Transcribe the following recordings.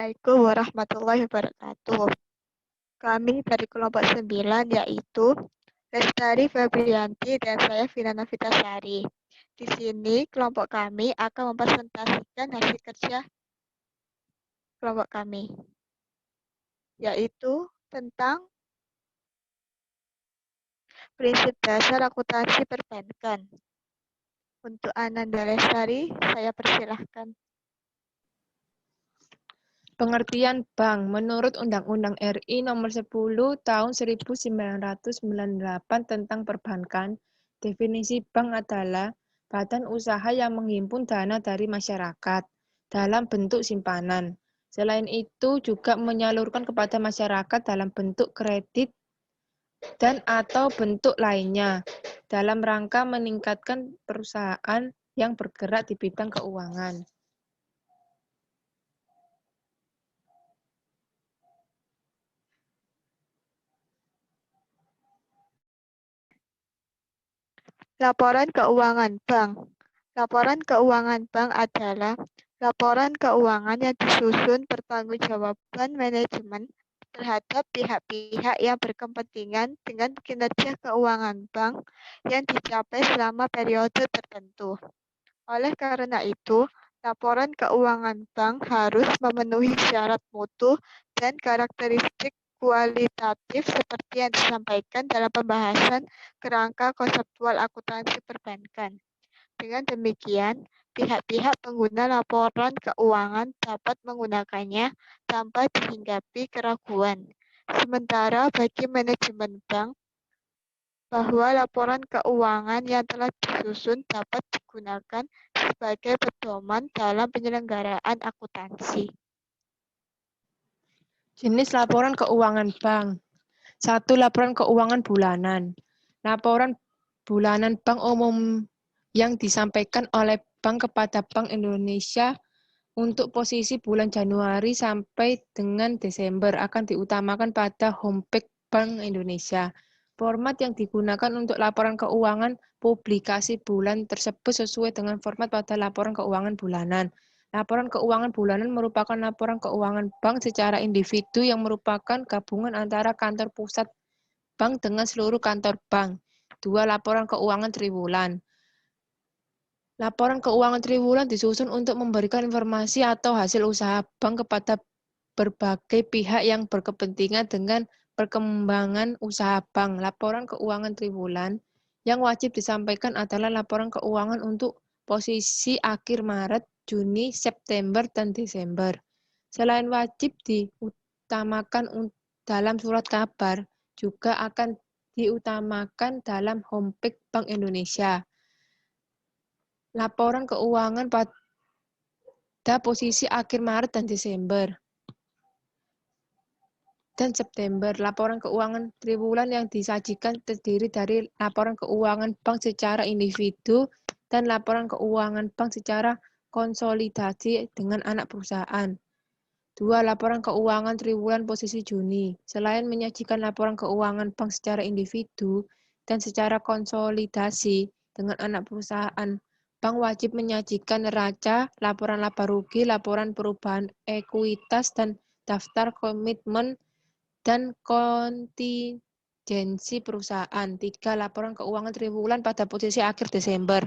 Assalamualaikum warahmatullahi wabarakatuh. Kami dari kelompok 9 yaitu Lestari Febrianti dan saya Vina Novitasari. Di sini kelompok kami akan mempresentasikan hasil kerja kelompok kami, yaitu tentang prinsip dasar akuntansi perbankan. Untuk Ananda Lestari, saya persilahkan. Pengertian bank menurut Undang-Undang RI Nomor 10 Tahun 1998 tentang perbankan, definisi bank adalah badan usaha yang menghimpun dana dari masyarakat dalam bentuk simpanan. Selain itu juga menyalurkan kepada masyarakat dalam bentuk kredit dan atau bentuk lainnya dalam rangka meningkatkan perusahaan yang bergerak di bidang keuangan. Laporan keuangan bank. Laporan keuangan bank adalah laporan keuangan yang disusun pertanggungjawaban manajemen terhadap pihak-pihak yang berkepentingan dengan kinerja keuangan bank yang dicapai selama periode tertentu. Oleh karena itu, laporan keuangan bank harus memenuhi syarat mutu dan karakteristik kualitatif seperti yang disampaikan dalam pembahasan kerangka konseptual akuntansi perbankan. Dengan demikian, pihak-pihak pengguna laporan keuangan dapat menggunakannya tanpa dihinggapi keraguan. Sementara bagi manajemen bank, bahwa laporan keuangan yang telah disusun dapat digunakan sebagai pedoman dalam penyelenggaraan akuntansi. Jenis laporan keuangan bank. 1. Laporan keuangan bulanan. Laporan bulanan bank umum yang disampaikan oleh bank kepada Bank Indonesia untuk posisi bulan Januari sampai dengan Desember akan diutamakan pada homepage Bank Indonesia. Format yang digunakan untuk laporan keuangan publikasi bulan tersebut sesuai dengan format pada laporan keuangan bulanan. Laporan keuangan bulanan merupakan laporan keuangan bank secara individu yang merupakan gabungan antara kantor pusat bank dengan seluruh kantor bank. 2. Laporan keuangan triwulan. Laporan keuangan triwulan disusun untuk memberikan informasi atau hasil usaha bank kepada berbagai pihak yang berkepentingan dengan perkembangan usaha bank. Laporan keuangan triwulan yang wajib disampaikan adalah laporan keuangan untuk posisi akhir Maret, Juni, September, dan Desember. Selain wajib diutamakan dalam surat kabar, juga akan diutamakan dalam homepage Bank Indonesia. Laporan keuangan pada posisi akhir Maret dan Desember dan September. Laporan keuangan triwulan yang disajikan terdiri dari laporan keuangan bank secara individu dan laporan keuangan bank secara konsolidasi dengan anak perusahaan. 2. Laporan keuangan triwulan posisi Juni. Selain menyajikan laporan keuangan bank secara individu dan secara konsolidasi dengan anak perusahaan, bank wajib menyajikan neraca, laporan laba rugi, laporan perubahan ekuitas, dan daftar komitmen dan kontingensi perusahaan. 3. Laporan keuangan triwulan pada posisi akhir Desember.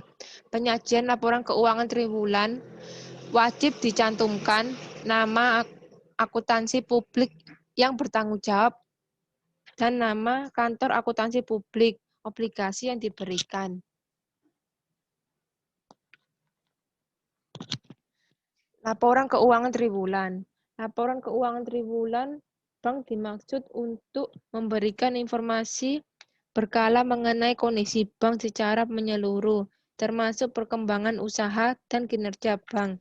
Penyajian laporan keuangan triwulan wajib dicantumkan nama akuntansi publik yang bertanggung jawab dan nama kantor akuntansi publik obligasi yang diberikan. Laporan keuangan triwulan. Laporan keuangan triwulan bank dimaksud untuk memberikan informasi berkala mengenai kondisi bank secara menyeluruh, termasuk perkembangan usaha dan kinerja bank.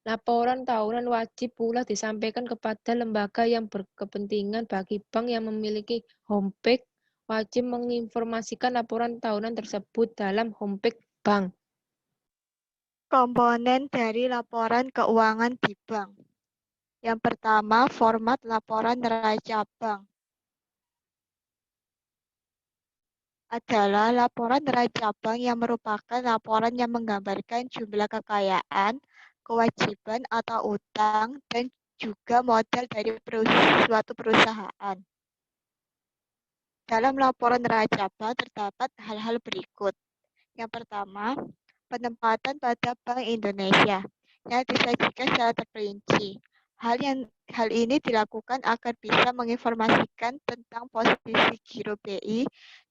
Laporan tahunan wajib pula disampaikan kepada lembaga yang berkepentingan. Bagi bank yang memiliki homepage, wajib menginformasikan laporan tahunan tersebut dalam homepage bank. Komponen dari laporan keuangan di bank. Yang pertama, format laporan neraca bank adalah laporan neraca bank yang merupakan laporan yang menggambarkan jumlah kekayaan, kewajiban atau utang, dan juga modal dari suatu perusahaan. Dalam laporan neraca terdapat hal-hal berikut. Yang pertama, penempatan pada Bank Indonesia yang disajikan secara terperinci. Hal ini dilakukan agar bisa menginformasikan tentang posisi giro BI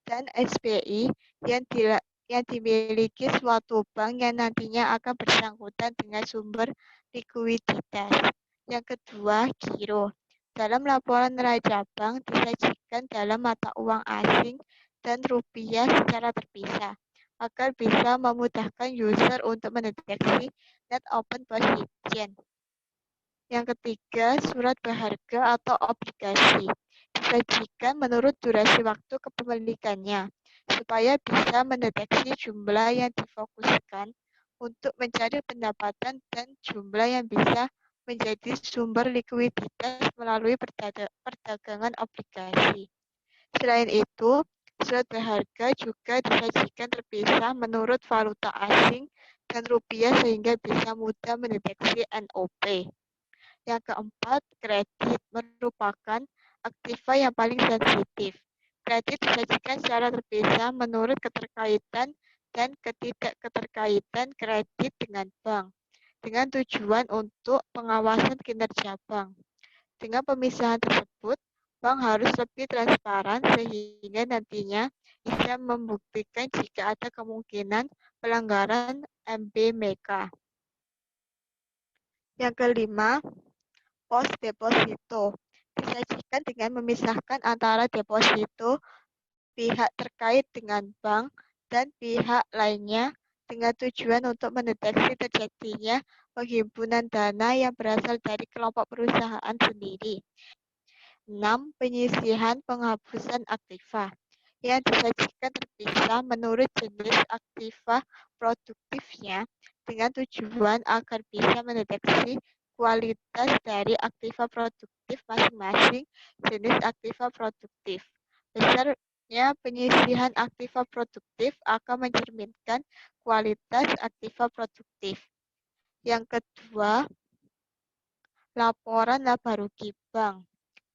dan SBI yang dimiliki suatu bank yang nantinya akan bersangkutan dengan sumber likuiditas. Yang kedua, giro. Dalam laporan neraca bank disajikan dalam mata uang asing dan rupiah secara terpisah agar bisa memudahkan user untuk mendeteksi net open position. Yang ketiga, surat berharga atau obligasi. Disajikan menurut durasi waktu kepemilikannya, supaya bisa mendeteksi jumlah yang difokuskan untuk mencari pendapatan dan jumlah yang bisa menjadi sumber likuiditas melalui perdagangan obligasi. Selain itu, surat berharga juga disajikan terpisah menurut valuta asing dan rupiah sehingga bisa mudah mendeteksi NOP. Yang keempat, kredit merupakan aktiva yang paling sensitif. Kredit disajikan secara terpisah menurut keterkaitan dan ketidakketerkaitan kredit dengan bank, dengan tujuan untuk pengawasan kinerja bank. Dengan pemisahan tersebut, bank harus lebih transparan sehingga nantinya bisa membuktikan jika ada kemungkinan pelanggaran MB-MEK. Yang kelima, pos deposito. Disajikan dengan memisahkan antara deposito pihak terkait dengan bank dan pihak lainnya dengan tujuan untuk mendeteksi terjadinya penghimpunan dana yang berasal dari kelompok perusahaan sendiri. 6. Penyisihan penghapusan aktiva yang disajikan terpisah menurut jenis aktiva produktifnya dengan tujuan agar bisa mendeteksi kualitas dari aktiva produktif masing-masing jenis aktiva produktif. Besarnya penyisihan aktiva produktif akan mencerminkan kualitas aktiva produktif. Yang kedua, laporan laba rugi bank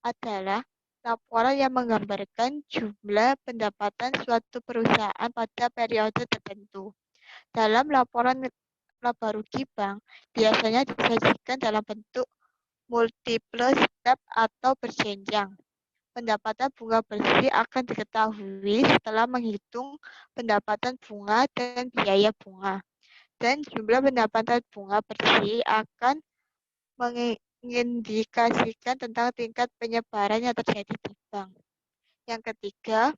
adalah laporan yang menggambarkan jumlah pendapatan suatu perusahaan pada periode tertentu. Dalam laporan laba rugi bank biasanya disajikan dalam bentuk multiple step atau berjenjang. Pendapatan bunga bersih akan diketahui setelah menghitung pendapatan bunga dan biaya bunga. Dan jumlah pendapatan bunga bersih akan mengindikasikan tentang tingkat penyebaran yang terjadi di bank. Yang ketiga,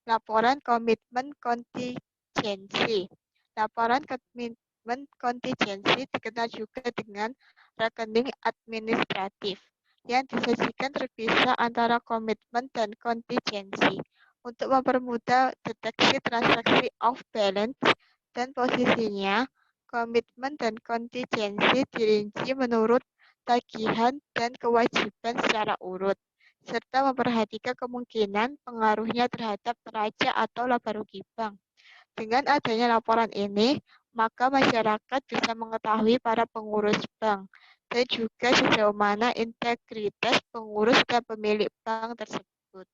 laporan komitmen kontingensi. Laporan komitmen kontingensi dikenal juga dengan rekening administratif yang disajikan terpisah antara komitmen dan kontingensi untuk mempermudah deteksi transaksi off balance dan posisinya. Komitmen dan kontingensi dirinci menurut tagihan dan kewajiban secara urut, serta memperhatikan kemungkinan pengaruhnya terhadap neraca atau laba rugi bank. Dengan adanya laporan ini, maka masyarakat bisa mengetahui para pengurus bank dan juga sejauh mana integritas pengurus dan pemilik bank tersebut.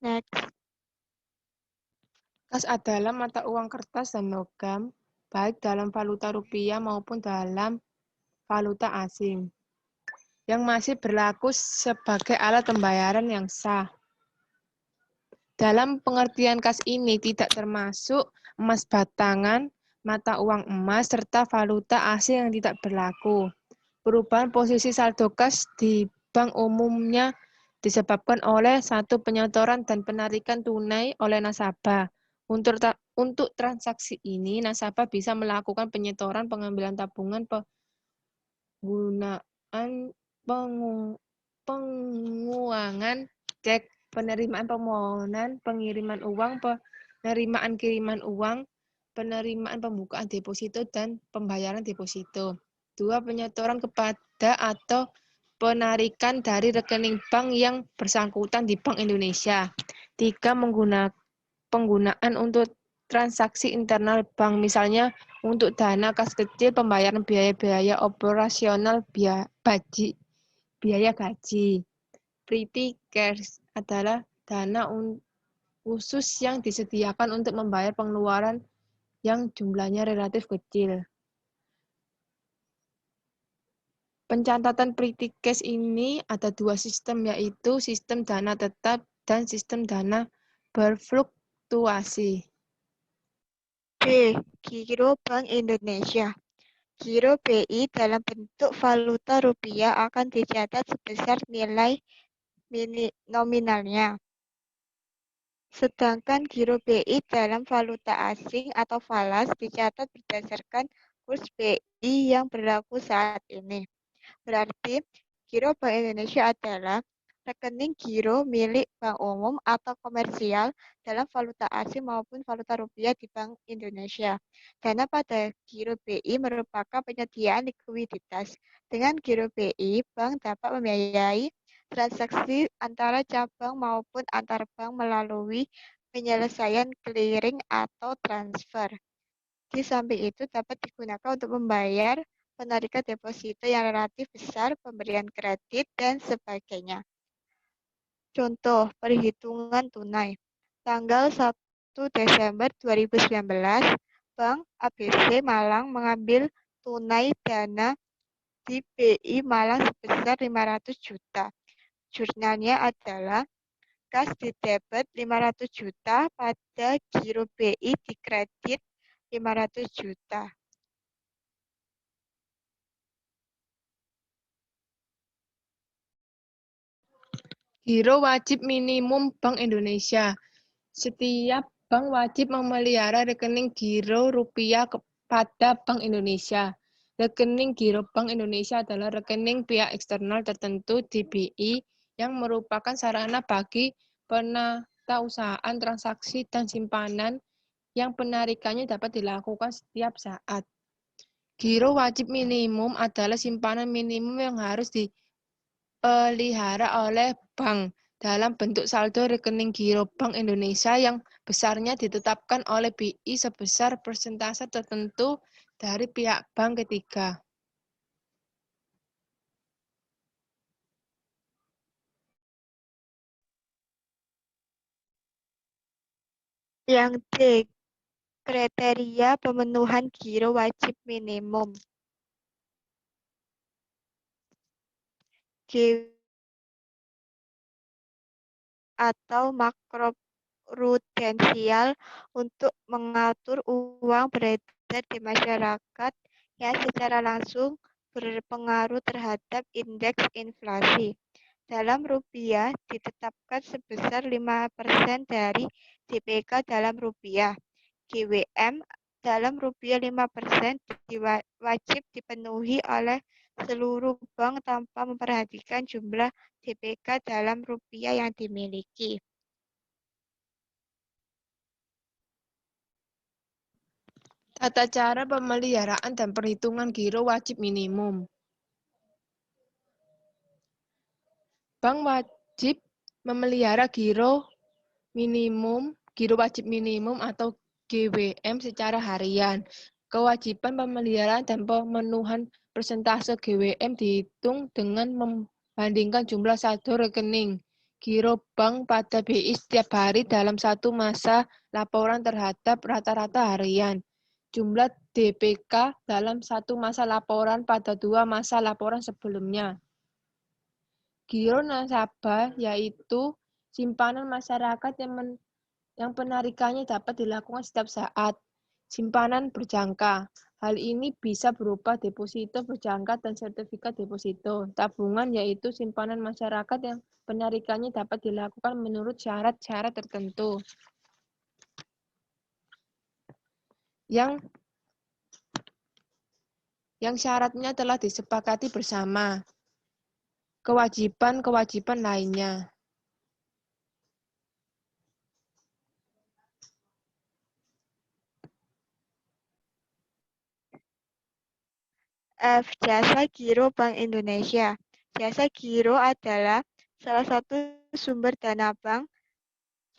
Next. Kas adalah mata uang kertas dan logam, baik dalam valuta rupiah maupun dalam valuta asing, yang masih berlaku sebagai alat pembayaran yang sah. Dalam pengertian kas ini tidak termasuk emas batangan, mata uang emas, serta valuta asing yang tidak berlaku. Perubahan posisi saldo kas di bank umumnya disebabkan oleh satu penyetoran dan penarikan tunai oleh nasabah. Untuk transaksi ini, nasabah bisa melakukan penyetoran, pengambilan tabungan, penggunaan penguangan, cek, penerimaan permohonan, pengiriman uang, penerimaan kiriman uang, penerimaan pembukaan deposito, dan pembayaran deposito. 2. Penyetoran kepada atau penarikan dari rekening bank yang bersangkutan di Bank Indonesia. 3. Penggunaan untuk transaksi internal bank, misalnya untuk dana kas kecil, pembayaran biaya-biaya operasional, biaya gaji. Petty cash adalah dana khusus yang disediakan untuk membayar pengeluaran yang jumlahnya relatif kecil. Pencatatan pretty cash ini ada dua sistem, yaitu sistem dana tetap dan sistem dana berfluktuasi. B. Giro Bank Indonesia. Giro BI dalam bentuk valuta rupiah akan dicatat sebesar nilai nominalnya. Sedangkan giro BI dalam valuta asing atau falas dicatat berdasarkan kurs BI yang berlaku saat ini. Berarti giro Bank Indonesia adalah rekening giro milik bank umum atau komersial dalam valuta asing maupun valuta rupiah di Bank Indonesia. Dana pada giro BI merupakan penyediaan likuiditas. Dengan giro BI, bank dapat membiayai transaksi antara cabang maupun antar bank melalui penyelesaian clearing atau transfer. Di samping itu dapat digunakan untuk membayar penarikan deposito yang relatif besar, pemberian kredit, dan sebagainya. Contoh, perhitungan tunai. Tanggal 1 Desember 2019, Bank ABC Malang mengambil tunai dana di BI Malang sebesar 500 juta. Jurnalnya adalah kas di debit 500 juta, pada giro BI di kredit 500 juta. Giro wajib minimum Bank Indonesia. Setiap bank wajib memelihara rekening giro rupiah kepada Bank Indonesia. Rekening giro Bank Indonesia adalah rekening pihak eksternal tertentu di BI yang merupakan sarana bagi penatausahaan transaksi dan simpanan yang penarikannya dapat dilakukan setiap saat. Giro wajib minimum adalah simpanan minimum yang harus dipelihara oleh bank dalam bentuk saldo rekening giro Bank Indonesia yang besarnya ditetapkan oleh BI sebesar persentase tertentu dari pihak bank ketiga. Yang D. Kriteria pemenuhan giro wajib minimum. G atau makroprudensial untuk mengatur uang beredar di masyarakat yang secara langsung berpengaruh terhadap indeks inflasi. Dalam rupiah ditetapkan sebesar 5% dari DPK dalam rupiah. GWM dalam rupiah 5% wajib dipenuhi oleh seluruh bank tanpa memperhatikan jumlah DPK dalam rupiah yang dimiliki. Tata cara pemeliharaan dan perhitungan giro wajib minimum. Bank wajib memelihara giro wajib minimum atau GWM secara harian. Kewajiban pemeliharaan dan pemenuhan persentase GWM dihitung dengan membandingkan jumlah saldo rekening giro bank pada BI setiap hari dalam satu masa laporan terhadap rata-rata harian. Jumlah DPK dalam satu masa laporan pada dua masa laporan sebelumnya. Giro nasabah yaitu simpanan masyarakat yang penarikannya dapat dilakukan setiap saat. Simpanan berjangka. Hal ini bisa berupa deposito berjangka dan sertifikat deposito. Tabungan yaitu simpanan masyarakat yang penarikannya dapat dilakukan menurut syarat-syarat tertentu. Yang syaratnya telah disepakati bersama. Kewajiban-kewajiban lainnya. F. Jasa Giro Bank Indonesia. Jasa giro adalah salah satu sumber dana bank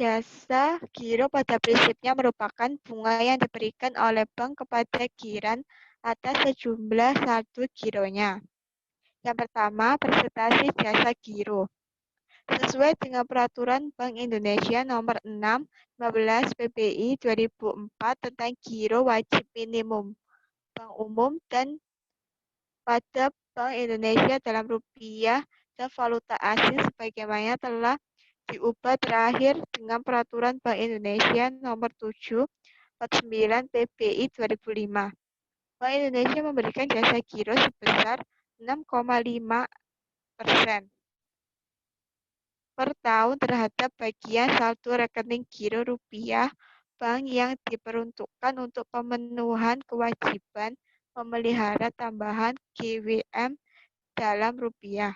Jasa giro pada prinsipnya merupakan bunga yang diberikan oleh bank kepada giran atas sejumlah saldo gironya. Yang pertama, presentasi jasa giro. Sesuai dengan Peraturan Bank Indonesia Nomor 6 15 PBI 2004 tentang giro wajib minimum bank umum dan pada Bank Indonesia dalam rupiah dan valuta asing sebagaimana telah diubah terakhir dengan Peraturan Bank Indonesia Nomor 7 49 PBI 2005. Bank Indonesia memberikan jasa giro sebesar 6,5% per tahun terhadap bagian saldo rekening giro rupiah bank yang diperuntukkan untuk pemenuhan kewajiban memelihara tambahan GWM dalam rupiah.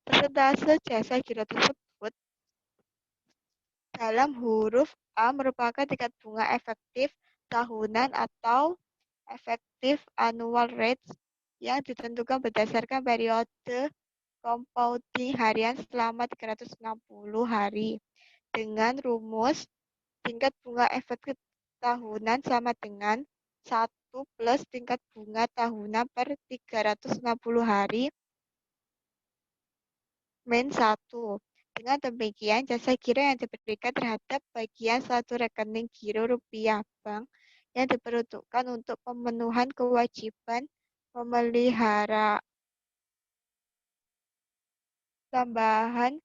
Persentase jasa giro tersebut dalam huruf A merupakan tingkat bunga efektif tahunan atau efektif annual rate yang ditentukan berdasarkan periode compounding harian selama 360 hari dengan rumus tingkat bunga efektif tahunan sama dengan 1 plus tingkat bunga tahunan per 360 hari min 1. Dengan demikian, jasa giro yang diberikan terhadap bagian saldo rekening giro rupiah bank yang diperuntukkan untuk pemenuhan kewajiban memelihara tambahan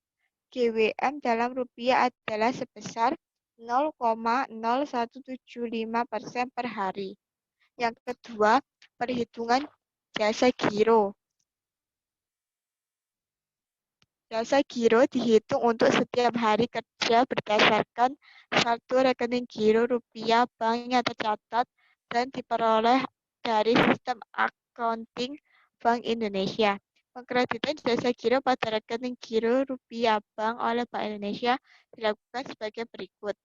GWM dalam rupiah adalah sebesar 0,0175% per hari. Yang kedua, perhitungan jasa giro. Jasa giro dihitung untuk setiap hari kerja berdasarkan saldo rekening giro rupiah bank yang tercatat dan diperoleh dari sistem accounting Bank Indonesia. Pengkreditan jasa giro pada rekening giro rupiah bank oleh Bank Indonesia dilakukan sebagai berikut.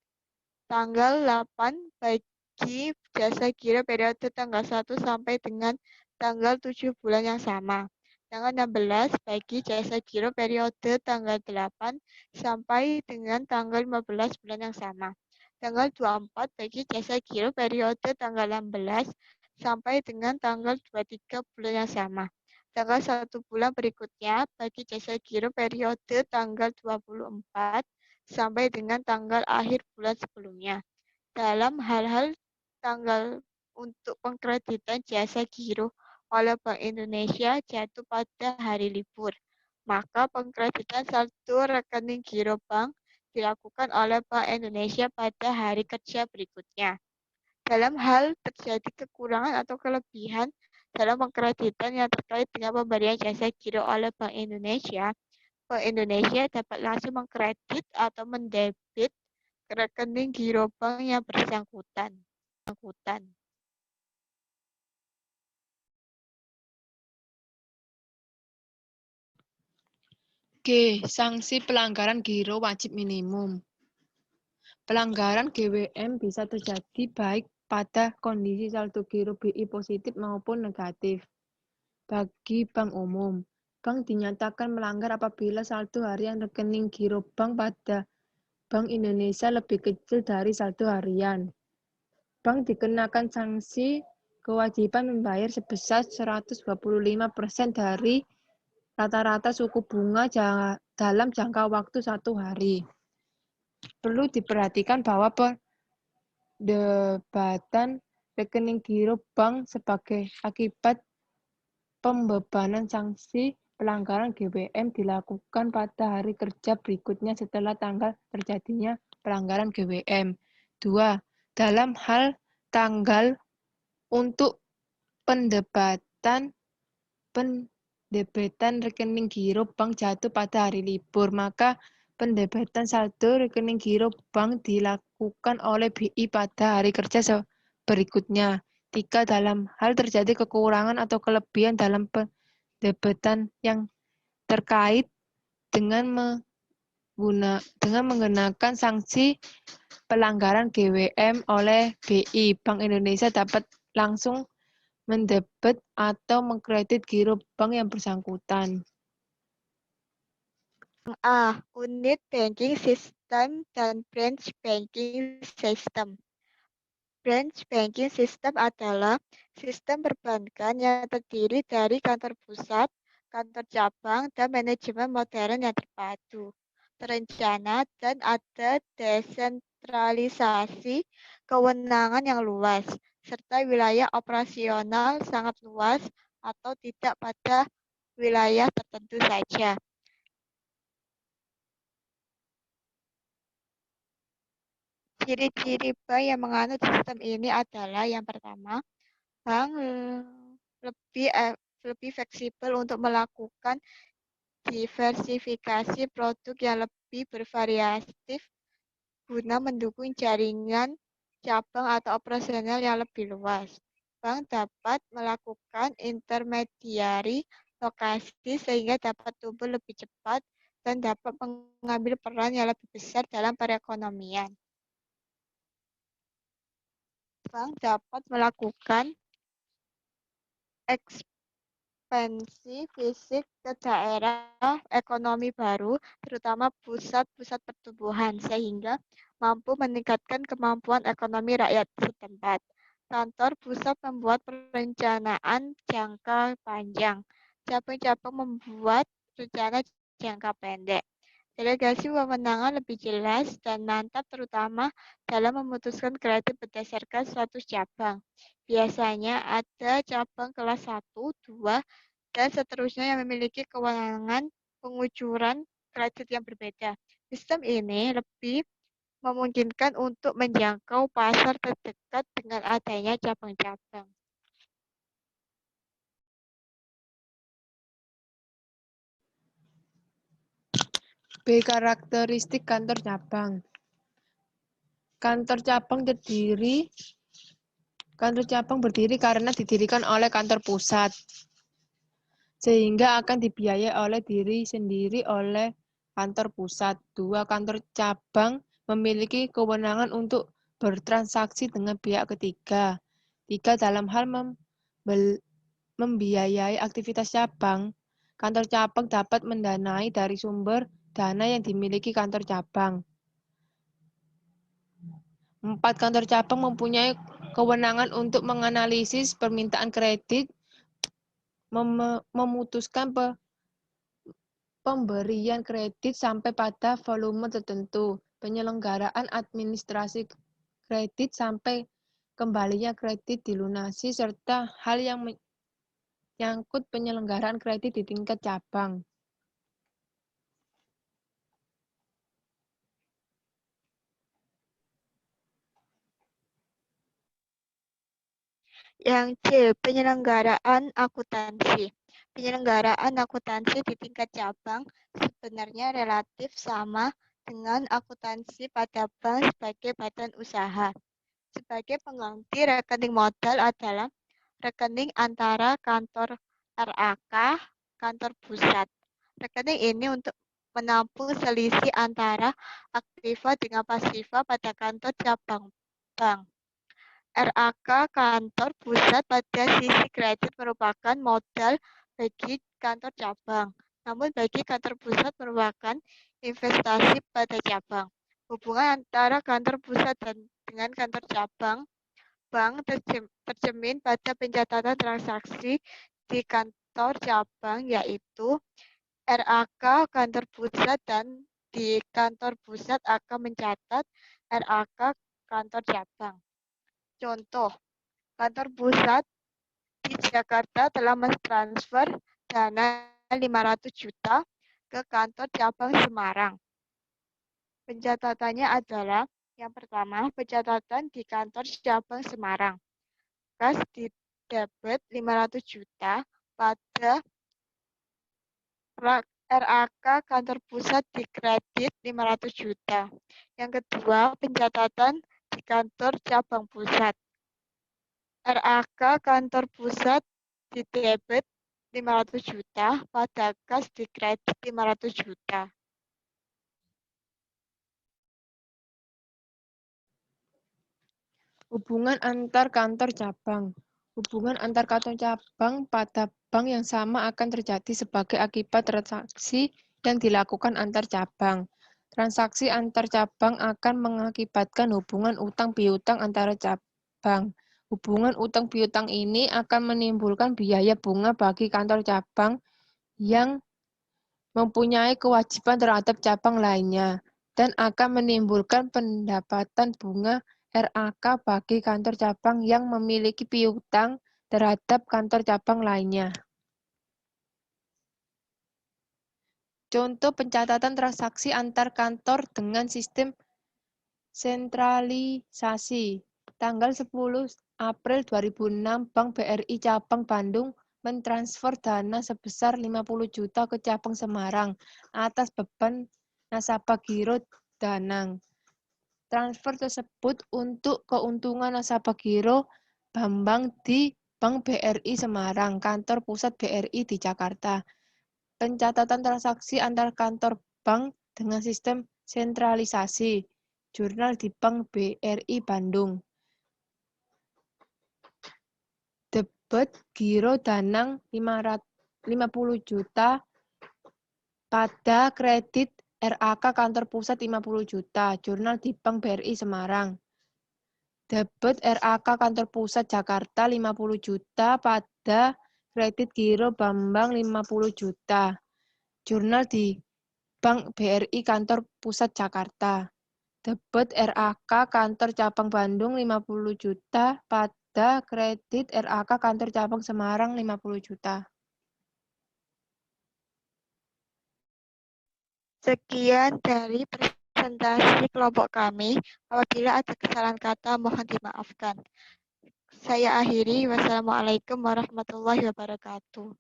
Tanggal 8 bagi jasa giro periode tanggal 1 sampai dengan tanggal 7 bulan yang sama. Tanggal 16 bagi jasa giro periode tanggal 8 sampai dengan tanggal 15 bulan yang sama. Tanggal 24 bagi jasa giro periode tanggal 16 sampai dengan tanggal 23 bulan yang sama. Tanggal 1 bulan berikutnya bagi jasa giro periode tanggal 24 sampai dengan tanggal akhir bulan sebelumnya. Dalam hal-hal tanggal untuk pengkreditan jasa giro oleh Bank Indonesia jatuh pada hari libur, maka pengkreditan saldo rekening giro bank dilakukan oleh Bank Indonesia pada hari kerja berikutnya. Dalam hal terjadi kekurangan atau kelebihan dalam pengkreditan yang terkait dengan pemberian jasa giro oleh Bank Indonesia, Bank Indonesia dapat langsung mengkredit atau mendebit ke rekening giro bank yang bersangkutan. G. Sanksi pelanggaran giro wajib minimum. Pelanggaran GWM bisa terjadi baik pada kondisi saldo giro BI positif maupun negatif. Bagi bank umum, bank dinyatakan melanggar apabila saldo harian rekening giro bank pada Bank Indonesia lebih kecil dari saldo harian. Bank dikenakan sanksi kewajiban membayar sebesar 125% dari rata-rata suku bunga dalam jangka waktu 1 hari. Perlu diperhatikan bahwa perdebatan rekening giro bank sebagai akibat pembebanan sanksi pelanggaran GWM dilakukan pada hari kerja berikutnya setelah tanggal terjadinya pelanggaran GWM. 2. Dalam hal tanggal untuk pendebetan rekening giro bank jatuh pada hari libur, maka pendebetan saldo rekening giro bank dilakukan oleh BI pada hari kerja berikutnya. 3. Dalam hal terjadi kekurangan atau kelebihan dalam pendebetan yang terkait dengan menggunakan sanksi pelanggaran GWM oleh BI, Bank Indonesia dapat langsung mendebet atau mengkredit giro bank yang bersangkutan. A. Unit Banking System system, dan branch banking system. Branch banking system adalah sistem perbankan yang terdiri dari kantor pusat, kantor cabang, dan manajemen modern yang terpadu, terencana, dan ada desentralisasi kewenangan yang luas, serta wilayah operasional sangat luas atau tidak pada wilayah tertentu saja. Ciri-ciri bank yang menganut sistem ini adalah yang pertama, bank lebih lebih fleksibel untuk melakukan diversifikasi produk yang lebih bervariatif guna mendukung jaringan cabang atau operasional yang lebih luas. Bank dapat melakukan intermediari lokasi sehingga dapat tumbuh lebih cepat dan dapat mengambil peran yang lebih besar dalam perekonomian. Bank dapat melakukan ekspansi fisik ke daerah ekonomi baru, terutama pusat-pusat pertumbuhan, sehingga mampu meningkatkan kemampuan ekonomi rakyat setempat. Kantor pusat membuat perencanaan jangka panjang. Cabang-cabang membuat rencana jangka pendek. Delegasi wewenangan lebih jelas dan mantap terutama dalam memutuskan kredit berdasarkan status cabang. Biasanya ada cabang kelas 1, 2, dan seterusnya yang memiliki kewenangan pengucuran kredit yang berbeda. Sistem ini lebih memungkinkan untuk menjangkau pasar terdekat dengan adanya cabang-cabang. B. Karakteristik kantor cabang. Kantor cabang berdiri karena didirikan oleh kantor pusat, sehingga akan dibiayai oleh diri sendiri oleh kantor pusat. 2. Kantor cabang memiliki kewenangan untuk bertransaksi dengan pihak ketiga. 3. Dalam hal membiayai aktivitas cabang, kantor cabang dapat mendanai dari sumber dana yang dimiliki kantor cabang. 4. Kantor cabang mempunyai kewenangan untuk menganalisis permintaan kredit, memutuskan pemberian kredit sampai pada volume tertentu, penyelenggaraan administrasi kredit sampai kembalinya kredit dilunasi, serta hal yang menyangkut penyelenggaraan kredit di tingkat cabang. Yang C. Penyelenggaraan akuntansi. Penyelenggaraan akuntansi di tingkat cabang sebenarnya relatif sama dengan akuntansi pada bank sebagai badan usaha. Sebagai pengganti rekening modal adalah rekening antara kantor RAK, kantor pusat. Rekening ini untuk menampung selisih antara aktiva dengan pasiva pada kantor cabang bank. RAK kantor pusat pada sisi kredit merupakan modal bagi kantor cabang, namun bagi kantor pusat merupakan investasi pada cabang. Hubungan antara kantor pusat dengan kantor cabang bank tercermin pada pencatatan transaksi di kantor cabang, yaitu RAK kantor pusat dan di kantor pusat akan mencatat RAK kantor cabang. Contoh, kantor pusat di Jakarta telah mentransfer dana 500 juta ke kantor cabang Semarang. Pencatatannya adalah yang pertama, pencatatan di kantor cabang Semarang. Kas di debit 500 juta pada RAK kantor pusat di kredit 500 juta. Yang kedua, pencatatan di kantor cabang pusat. RAK kantor pusat di debit 500 juta pada kas di kredit 500 juta. Hubungan antar kantor cabang. Hubungan antar kantor cabang pada bank yang sama akan terjadi sebagai akibat transaksi yang dilakukan antar cabang. Transaksi antar cabang akan mengakibatkan hubungan utang piutang antara cabang. Hubungan utang piutang ini akan menimbulkan biaya bunga bagi kantor cabang yang mempunyai kewajiban terhadap cabang lainnya dan akan menimbulkan pendapatan bunga RAK bagi kantor cabang yang memiliki piutang terhadap kantor cabang lainnya. Contoh pencatatan transaksi antar kantor dengan sistem sentralisasi. Tanggal 10 April 2006, Bank BRI Cabang Bandung mentransfer dana sebesar 50 juta ke cabang Semarang atas beban nasabah giro Danang. Transfer tersebut untuk keuntungan nasabah giro Bambang di Bank BRI Semarang, kantor pusat BRI di Jakarta. Pencatatan transaksi antar kantor bank dengan sistem sentralisasi. Jurnal di Bank BRI Bandung. Debit giro Danang 50 juta pada kredit RAK kantor pusat 50 juta. Jurnal di Bank BRI Semarang. Debit RAK kantor pusat Jakarta 50 juta pada kredit giro Bambang 50 juta. Jurnal di Bank BRI kantor pusat Jakarta. Debit RAK kantor cabang Bandung 50 juta pada kredit RAK kantor cabang Semarang 50 juta. Sekian dari presentasi kelompok kami. Apabila ada kesalahan kata, mohon dimaafkan. Saya akhiri. Wassalamualaikum warahmatullahi wabarakatuh.